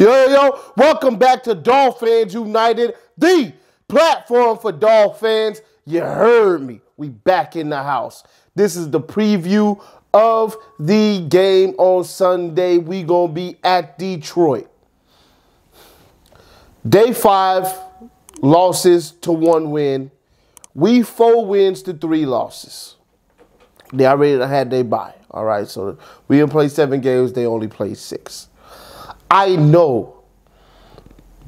Yo, welcome back to Dolphins United, the platform for Dolphins. You heard me. We back in the house. This is the preview of the game on Sunday. We gonna be at Detroit. Day 5, losses to 1 win. We 4 wins to 3 losses. They already had their bye. All right, so we didn't play 7 games. They only played 6. I know,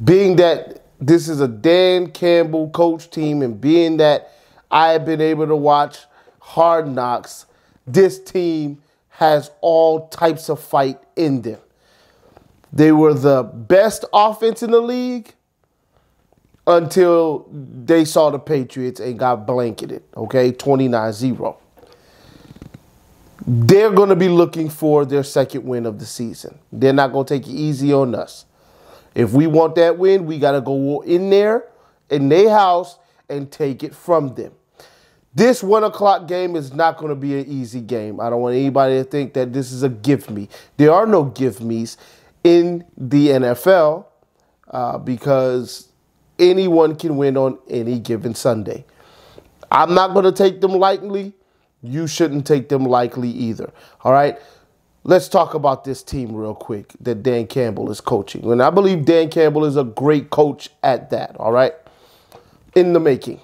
being that this is a Dan Campbell coach team and being that I have been able to watch Hard Knocks, this team has all types of fight in them. They were the best offense in the league until they saw the Patriots and got blanketed, okay, 29-0. They're going to be looking for their second win of the season. They're not going to take it easy on us. If we want that win, we got to go in there, in their house, and take it from them. This 1 o'clock game is not going to be an easy game. I don't want anybody to think that this is a give me. There are no give me's in the NFL because anyone can win on any given Sunday. I'm not going to take them lightly. You shouldn't take them lightly either. All right, let's talk about this team real quick that Dan Campbell is coaching. And I believe Dan Campbell is a great coach at that, all right, in the making.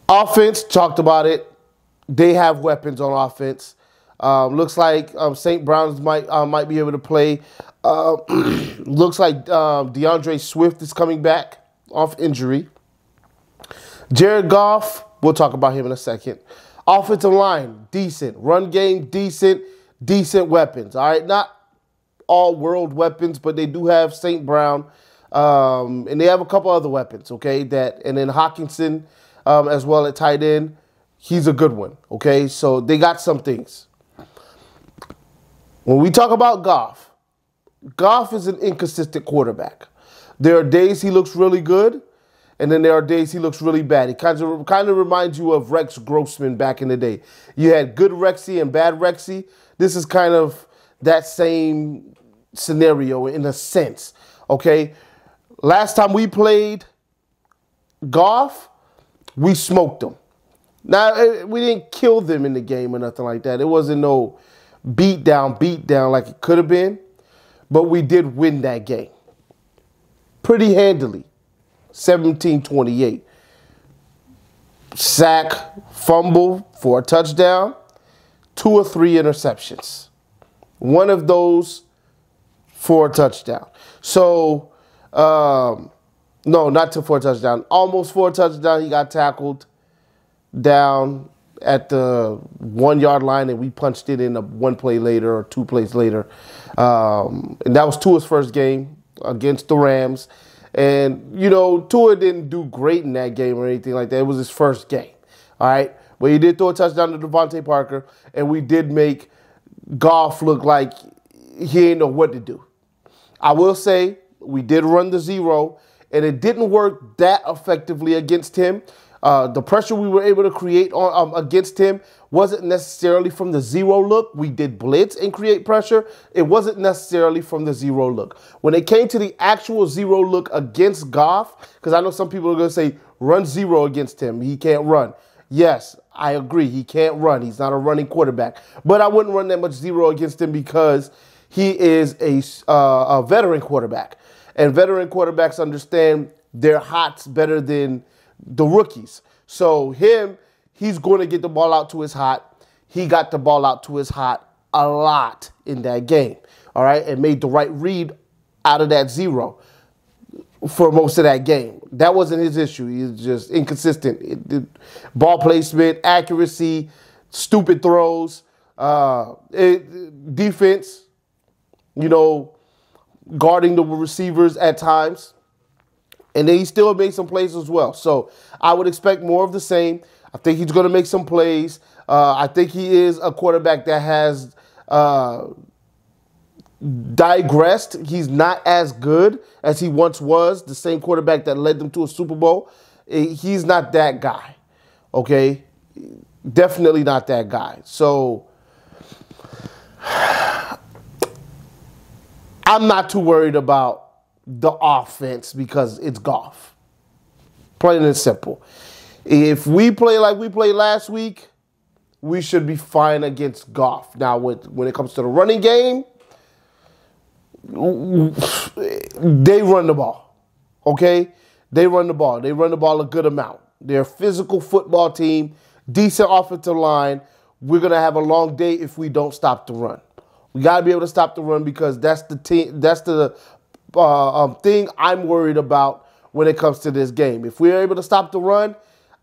Offense, talked about it. They have weapons on offense. Looks like St. Brown's might be able to play. Looks like DeAndre Swift is coming back off injury. Jared Goff, we'll talk about him in a second. Offensive line, decent. Run game, decent. Decent weapons. All right, not all world weapons, but they do have St. Brown. And they have a couple other weapons, okay? And then Hawkinson as well at tight end. He's a good one, okay? So they got some things. When we talk about Goff, Goff is an inconsistent quarterback. There are days he looks really good, and then there are days he looks really bad. He kind of reminds you of Rex Grossman back in the day. You had good Rexy and bad Rexy. This is kind of that same scenario in a sense, okay? Last time we played Goff, we smoked them. Now, we didn't kill them in the game or nothing like that. It wasn't no beat down like it could have been, but we did win that game pretty handily. 17-28. Sack, fumble for a touchdown, 2 or 3 interceptions. One of those for a touchdown. So, no, not for a touchdown. Almost for a touchdown. He got tackled down at the 1-yard line, and we punched it in 1 play later or 2 plays later. And that was Tua's first game against the Rams. And, you know, Tua didn't do great in that game or anything like that. It was his first game, all right? But he did throw a touchdown to Devontae Parker, and we did make Goff look like he didn't know what to do. I will say we did run the 0, and it didn't work that effectively against him. The pressure we were able to create against him wasn't necessarily from the 0 look. We did blitz and create pressure. It wasn't necessarily from the 0 look. When it came to the actual 0 look against Goff, because I know some people are going to say, run 0 against him. He can't run. Yes, I agree. He can't run. He's not a running quarterback. But I wouldn't run that much 0 against him because he is a veteran quarterback. And veteran quarterbacks understand their hots better than the rookies. So he's going to get the ball out to his hot. He got the ball out to his hot a lot in that game, all right, and made the right read out of that 0 for most of that game. That wasn't his issue. He was just inconsistent. Ball placement, accuracy, stupid throws, defense, you know, guarding the receivers at times. And then he still made some plays as well. So I would expect more of the same. I think he's going to make some plays. I think he is a quarterback that has digressed. He's not as good as he once was, the same quarterback that led them to a Super Bowl. He's not that guy, okay? Definitely not that guy. So I'm not too worried about the offense because it's Goff. Plain and simple. If we play like we played last week, we should be fine against Goff. Now, when it comes to the running game, they run the ball. Okay? They run the ball. They run the ball a good amount. They're a physical football team, decent offensive line. We're going to have a long day if we don't stop the run. We got to be able to stop the run because that's the team. That's the thing I'm worried about when it comes to this game. If we're able to stop the run,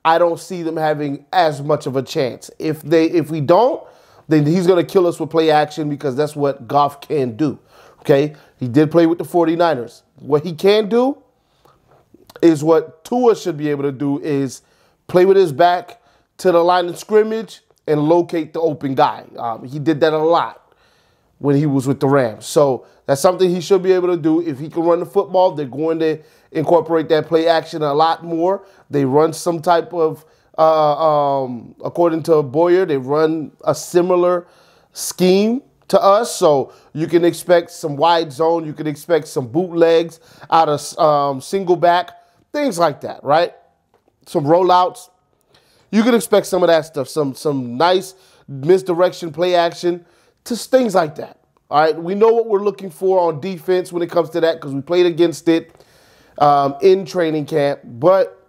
I don't see them having as much of a chance. If we don't, then he's going to kill us with play action because that's what Goff can do. Okay? He did play with the 49ers. What he can do is what Tua should be able to do is play with his back to the line of scrimmage and locate the open guy. He did that a lot when he was with the Rams. So that's something he should be able to do. If he can run the football, they're going to incorporate that play action a lot more. They run some type of, according to Boyer, they run a similar scheme to us. So you can expect some wide zone. You can expect some bootlegs out of single back, things like that, right? Some rollouts. You can expect some of that stuff, some nice misdirection play action, just things like that. All right, we know what we're looking for on defense when it comes to that because we played against it in training camp, but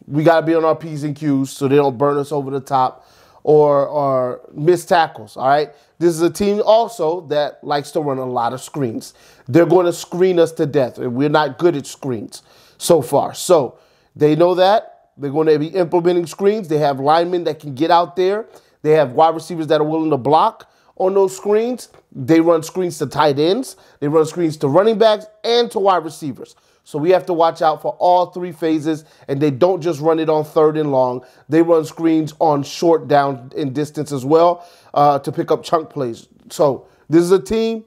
we got to be on our P's and Q's so they don't burn us over the top or miss tackles, all right? This is a team also that likes to run a lot of screens. They're going to screen us to death, and we're not good at screens so far. So they know that. They're going to be implementing screens. They have linemen that can get out there. They have wide receivers that are willing to block on those screens. They run screens to tight ends. They run screens to running backs and to wide receivers. So we have to watch out for all three phases, and they don't just run it on third and long. They run screens on short down and distance as well to pick up chunk plays. So this is a team.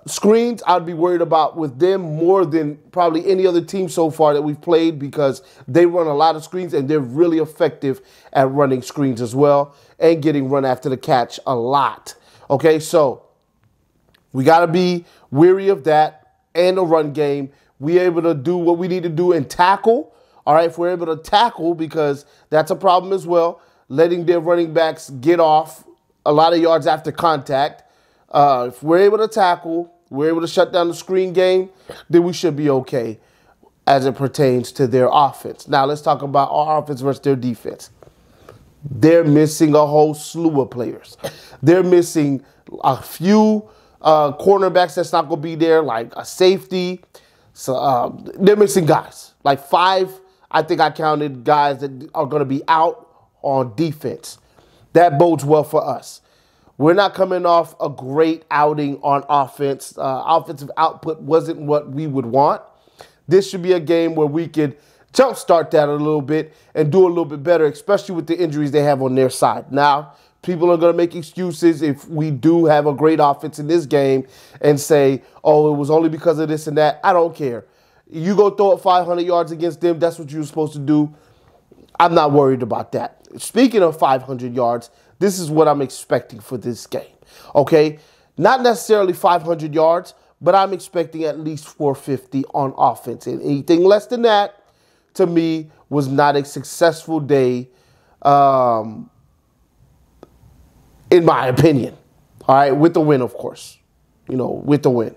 Screens, I'd be worried about with them more than probably any other team so far that we've played because they run a lot of screens and they're really effective at running screens as well and getting run after the catch a lot. Okay, so we got to be weary of that and the run game. We're able to do what we need to do and tackle. All right, if we're able to tackle, because that's a problem as well, letting their running backs get off a lot of yards after contact. If we're able to tackle, we're able to shut down the screen game, then we should be okay as it pertains to their offense. Now, let's talk about our offense versus their defense. They're missing a whole slew of players. They're missing a few cornerbacks that's not going to be there, like a safety. So they're missing guys. Like 5, I think I counted guys that are going to be out on defense. That bodes well for us. We're not coming off a great outing on offense. Offensive output wasn't what we would want. This should be a game where we could jumpstart that a little bit and do a little bit better, especially with the injuries they have on their side. Now, people are going to make excuses if we do have a great offense in this game and say, oh, it was only because of this and that. I don't care. You go throw it 500 yards against them. That's what you're supposed to do. I'm not worried about that. Speaking of 500 yards, this is what I'm expecting for this game, okay? Not necessarily 500 yards, but I'm expecting at least 450 on offense. And anything less than that, to me, was not a successful day, in my opinion. All right, with the win, of course. You know, with the win.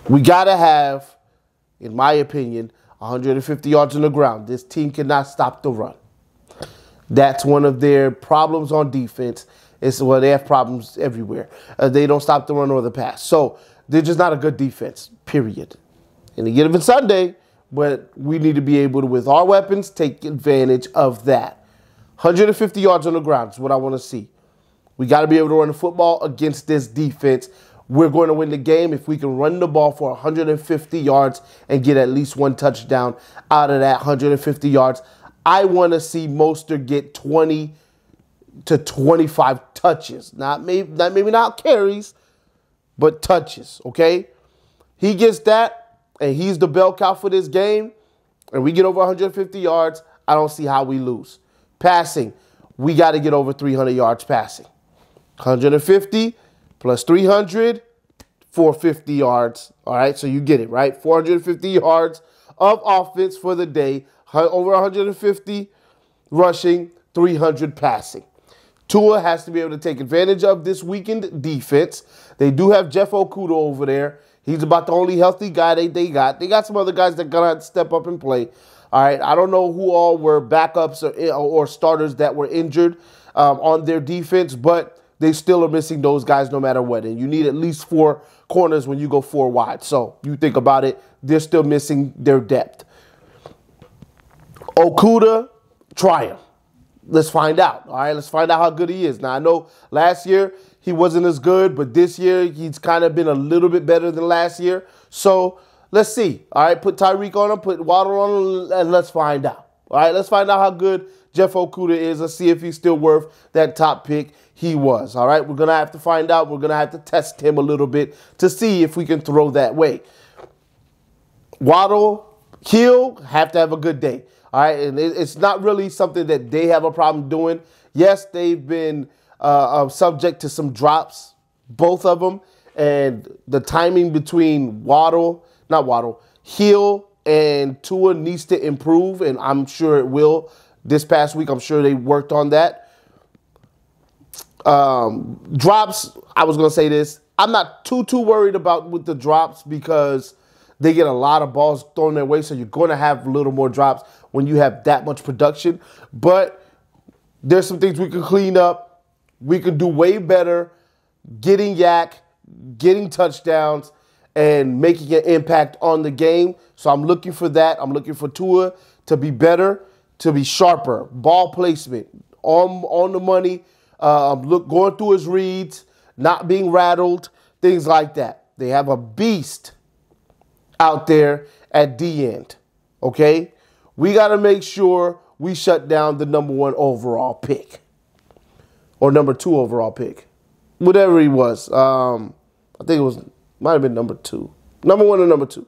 We got to have, in my opinion, 150 yards on the ground. This team cannot stop the run. That's one of their problems on defense. Well, they have problems everywhere. They don't stop the run or the pass. So they're just not a good defense, period. And a given Sunday, but we need to be able to, with our weapons, take advantage of that. 150 yards on the ground is what I want to see. We got to be able to run the football against this defense. We're going to win the game if we can run the ball for 150 yards and get at least one touchdown out of that 150 yards. I want to see Mostert get 20 to 25 touches. Maybe not carries, but touches, okay? He gets that, and he's the bell cow for this game, and we get over 150 yards, I don't see how we lose. Passing, we got to get over 300 yards passing. 150 plus 300, for 50 yards. All right, so you get it, right? 450 yards of offense for the day, over 150 rushing, 300 passing. Tua has to be able to take advantage of this weakened defense. They do have Jeff Okudah over there. He's about the only healthy guy they got. They got some other guys that are going to step up and play. All right, I don't know who all were backups or starters that were injured on their defense, but they still are missing those guys no matter what. And you need at least 4 corners when you go 4 wide. So you think about it, they're still missing their depth. Okudah, try him. Let's find out. All right, let's find out how good he is. Now, I know last year he wasn't as good, but this year he's kind of been a little bit better than last year. So let's see. All right, put Tyreek on him, put Waddle on him, and let's find out. All right, let's find out how good Jeff Okudah is. Let's see if he's still worth that top pick he was. All right, we're going to have to find out. We're going to have to test him a little bit to see if we can throw that way. Waddle, Hill have to have a good day. All right, and it's not really something that they have a problem doing. Yes, they've been subject to some drops, both of them, and the timing between Hill and Tua needs to improve, and I'm sure it will. This past week, I'm sure they worked on that. Drops, I was going to say this. I'm not too worried about with the drops because they get a lot of balls thrown their way, so you're going to have a little more drops when you have that much production. But there's some things we can clean up. We can do way better getting yak, getting touchdowns, and making an impact on the game. So I'm looking for that. I'm looking for Tua to be better, to be sharper, ball placement, on the money, going through his reads, not being rattled, things like that. They have a beast out there at the end, okay? We got to make sure we shut down the number 1 overall pick or number 2 overall pick, whatever he was. I think might have been number 2, number 1 or number 2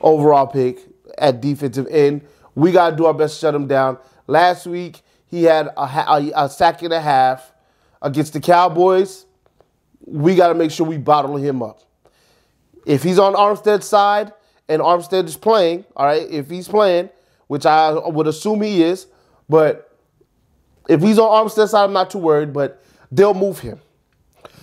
overall pick at defensive end. We got to do our best to shut him down. Last week, he had a sack and a half against the Cowboys. We got to make sure we bottle him up. If he's on Armstead's side and Armstead is playing, all right, if he's playing, which I would assume he is, but if he's on Armstead's side, I'm not too worried, but they'll move him.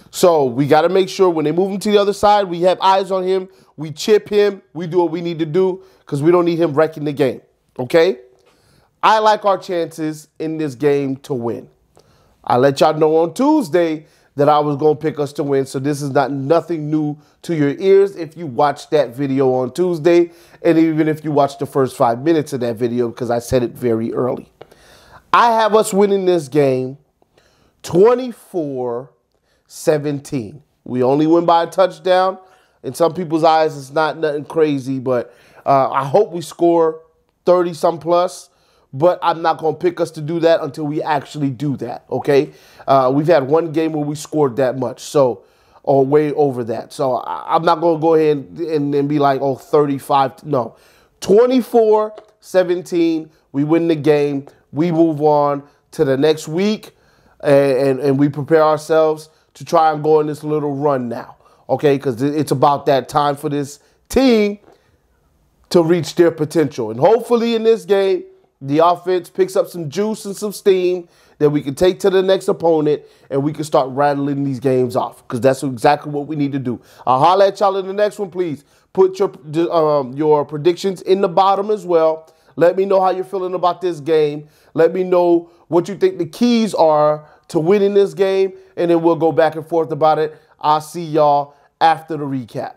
So we got to make sure when they move him to the other side, we have eyes on him, we chip him, we do what we need to do because we don't need him wrecking the game, okay? I like our chances in this game to win. I let y'all know on Tuesday that I was going to pick us to win. So this is nothing new to your ears if you watched that video on Tuesday, and even if you watched the first 5 minutes of that video because I said it very early. I have us winning this game 24-17. We only win by a touchdown. In some people's eyes, it's not nothing crazy, but I hope we score 30-some plus. But I'm not going to pick us to do that until we actually do that, okay? We've had one game where we scored that much, or way over that. So I'm not going to go ahead and be like, 35. No, 24-17, we win the game. We move on to the next week, and we prepare ourselves to try and go on this little run now, okay? Because it's about that time for this team to reach their potential. And hopefully in this game, the offense picks up some juice and some steam that we can take to the next opponent, and we can start rattling these games off because that's exactly what we need to do. I'll holler at y'all in the next one, please. Put your predictions in the bottom as well. Let me know how you're feeling about this game. Let me know what you think the keys are to winning this game, and then we'll go back and forth about it. I'll see y'all after the recap.